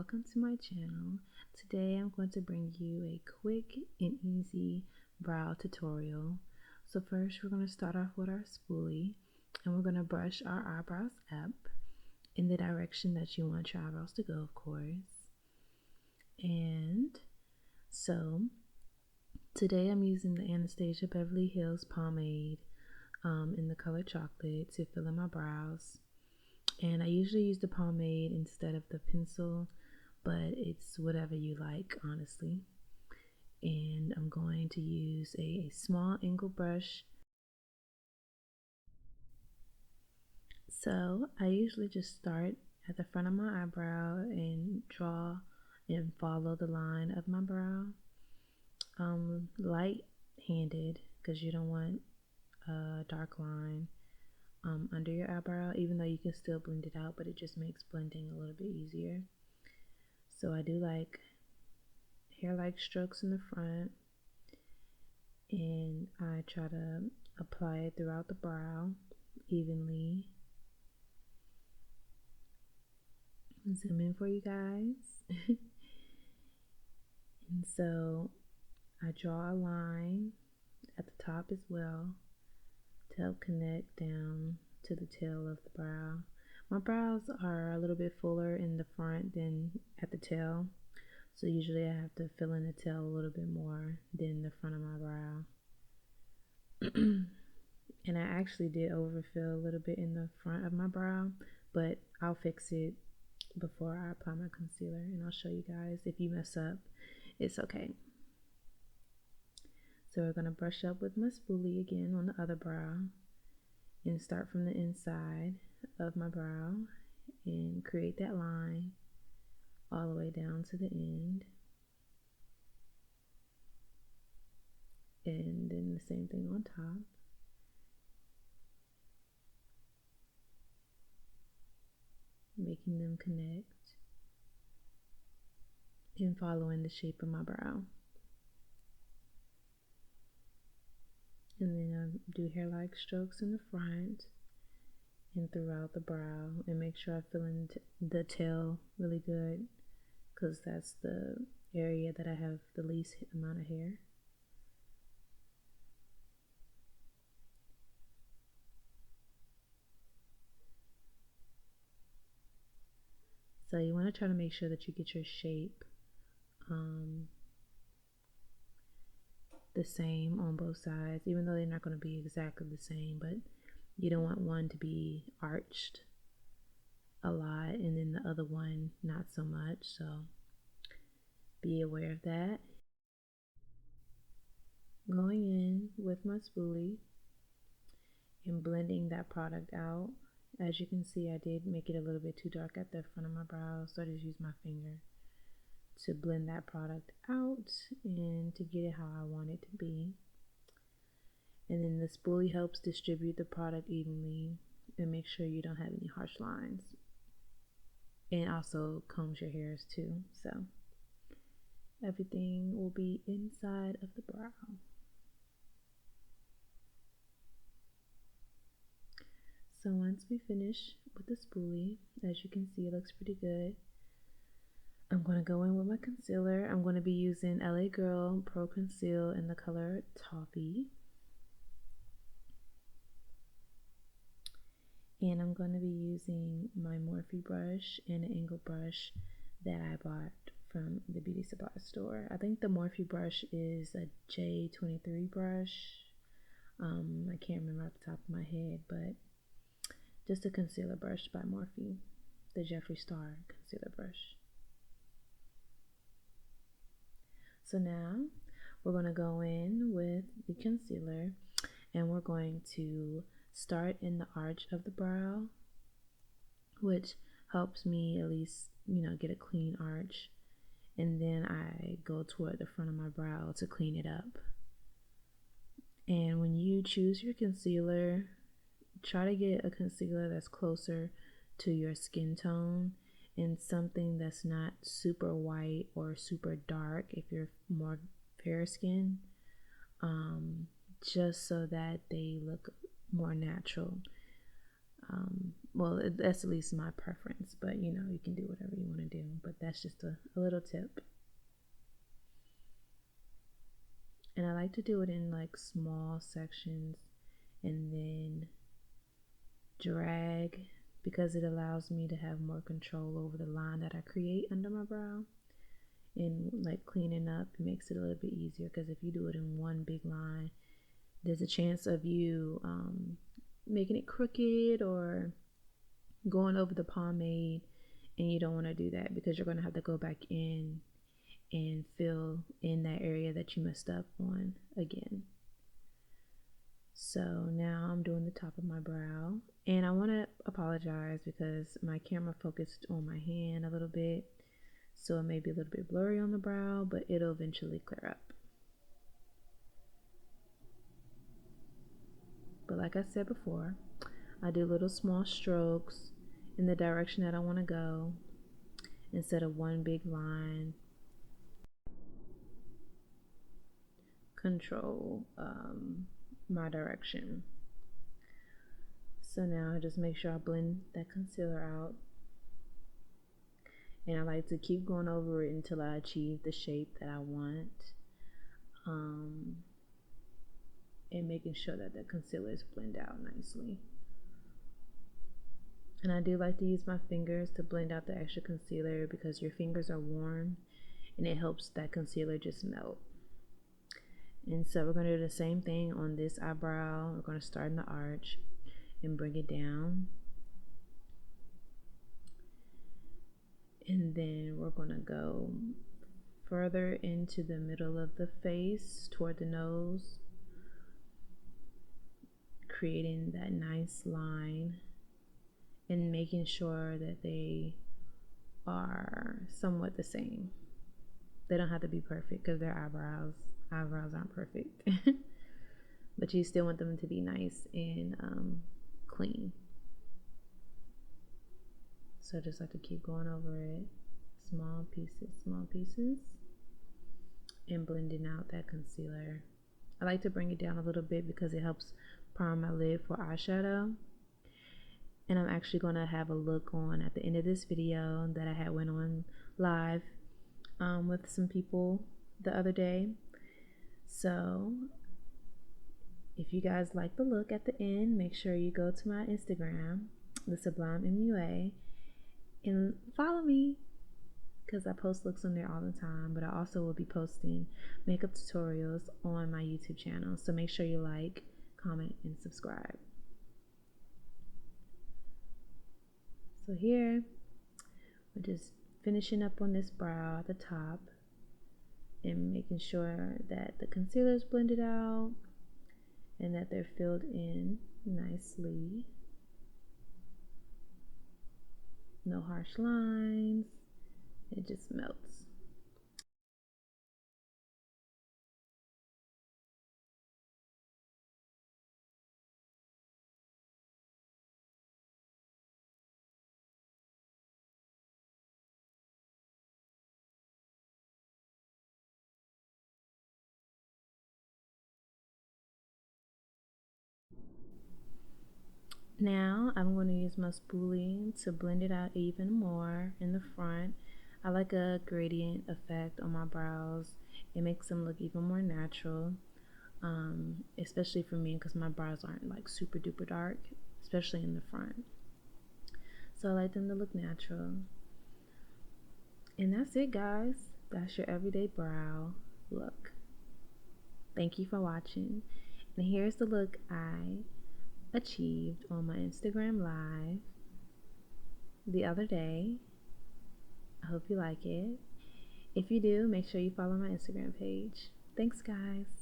welcome to my channel. Today I'm going to bring you a quick and easy brow tutorial. So first we're going to start off with our spoolie, and we're going to brush our eyebrows up in the direction that you want your eyebrows to go, of course. And so today I'm using the Anasatsia Beverly Hils Pomade in the color chocolate to fill in my brows. And I usually use the pomade instead of the pencil, but it's whatever you like, honestly. And I'm going to use a small angle brush. So I usually just start at the front of my eyebrow and draw and follow the line of my brow. Light-handed, because you don't want a dark line under your eyebrow, even though you can still blend it out, but it just makes blending a little bit easier. So I do like hair-like strokes in the front, and I try to apply it throughout the brow evenly. Zoom in for you guys. And so I draw a line at the top as well to help connect down to the tail of the brow. My brows are a little bit fuller in the front than at the tail, so usually I have to fill in the tail a little bit more than the front of my brow. And I actually did overfill a little bit in the front of my brow, but I'll fix it before I apply my concealer, and I'll show you guys. If you mess up, it's okay. So we're going to brush up with my spoolie again on the other brow and start from the inside of my brow and create that line all the way down to the end. And then the same thing on top. Making them connect and following the shape of my brow. And then I do hair-like strokes in the front and throughout the brow, and make sure I fill in the tail really good, because that's the area that I have the least amount of hair. So you want to try to make sure that you get your shape the same on both sides, even though they're not going to be exactly the same, but you don't want one to be arched a lot and then the other one not so much, so be aware of that. Going in with my spoolie and blending that product out. As you can see, I did make it a little bit too dark at the front of my brow, so I just used my finger to blend that product out and to get it how I want it to be. And then the spoolie helps distribute the product evenly and make sure you don't have any harsh lines, and also combs your hairs too, so everything will be inside of the brow. So once we finish with the spoolie, as you can see, it looks pretty good. I'm going to go in with my concealer. I'm going to be using LA Girl Pro Conceal in the color Toffee. And I'm going to be using my Morphe brush and an angle brush that I bought from the beauty supply store. I think the Morphe brush is a J23 brush. I can't remember off the top of my head, but just a concealer brush by Morphe, the Jeffree Star concealer brush. So now we're going to go in with the concealer, and we're going to start in the arch of the brow, which helps me at least, get a clean arch. And then I go toward the front of my brow to clean it up. And when you choose your concealer, try to get a concealer that's closer to your skin tone and something that's not super white or super dark if you're more fair skin, just so that they look more natural. Well, that's at least my preference, but you know, you can do whatever you want to do, but that's just a little tip. And I like to do it in like small sections and then drag, because it allows me to have more control over the line that I create under my brow. And like cleaning up makes it a little bit easier, because if you do it in one big line, there's a chance of you making it crooked or going over the pomade, and you don't want to do that, because you're going to have to go back in and fill in that area that you messed up on again. So now I'm doing the top of my brow, and I want to apologize because my camera focused on my hand a little bit, so it may be a little bit blurry on the brow, but it'll eventually clear up. But like I said before, I do little small strokes in the direction that I want to go instead of one big line. Control my direction. So now I just make sure I blend that concealer out, and I like to keep going over it until I achieve the shape that I want, and making sure that the concealer is blended out nicely. And I do like to use my fingers to blend out the extra concealer, because your fingers are warm and it helps that concealer just melt. And so we're going to do the same thing on this eyebrow. We're going to start in the arch and bring it down. And then we're going to go further into the middle of the face toward the nose, creating that nice line and making sure that they are somewhat the same. They don't have to be perfect, because they're eyebrows. Eyebrows aren't perfect. But you still want them to be nice and clean. So just like to keep going over it, small pieces, and blending out that concealer. I like to bring it down a little bit because it helps prime my lid for eyeshadow. And I'm actually going to have a look on at the end of this video that I had went on live with some people the other day. So if you guys like the look at the end, make sure you go to my Instagram, the Sublime MUA, and follow me, because I post looks on there all the time. But I also will be posting makeup tutorials on my YouTube channel, so make sure you like, comment, and subscribe. So here we're just finishing up on this brow at the top and making sure that the concealer is blended out and that they're filled in nicely. No harsh lines. It just melts. Now I'm going to use my spoolie to blend it out even more in the front. I like a gradient effect on my brows. It makes them look even more natural, especially for me, because my brows aren't like super duper dark, especially in the front. So I like them to look natural. And that's it, guys. That's your everyday brow look. Thank you for watching. And here's the look I achieved on my Instagram live the other day. I hope you like it. If you do, make sure you follow my Instagram page. Thanks, guys.